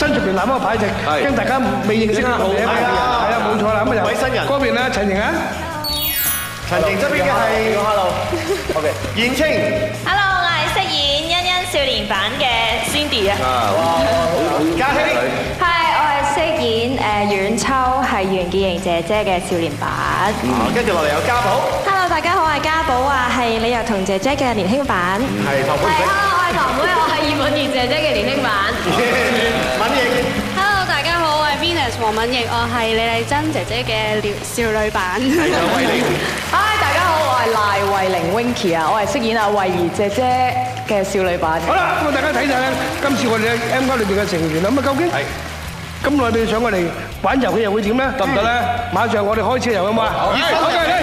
新出邊攬個牌就驚大家未認識佢個名。係啊，冇錯啦。咁啊，位新人嗰邊咧，陳瑩啊，陳瑩側邊嘅係 Hello，OK， 燕青 Hello， 我係飾演欣欣少年版嘅 Cindy 啊。嘉熙，係，我係飾演阮秋，係袁潔瑩姐姐嘅少年版。跟住落嚟有家寶， Hello， 大家好，我係家寶啊，係李若彤姐姐嘅年輕版。係唐妹， Hello， 我係堂妹，我係葉敏儀姐姐嘅年輕版。敏瑩， Hello， 大家好，我係 Venus 黃敏瑩，我係李麗珍姐姐嘅少女版。慧玲， Hi， 大家好，我係賴慧玲 Winky 啊，我係飾演阿慧儀姐姐嘅少女版。好啦，咁啊，大家睇睇咧，今次我哋嘅 M 家裏邊嘅成員啦，咁啊，究竟咁耐你想我哋玩遊戲又會點咧？得唔得咧？馬上我哋開始遊戲好嘛？好嘅。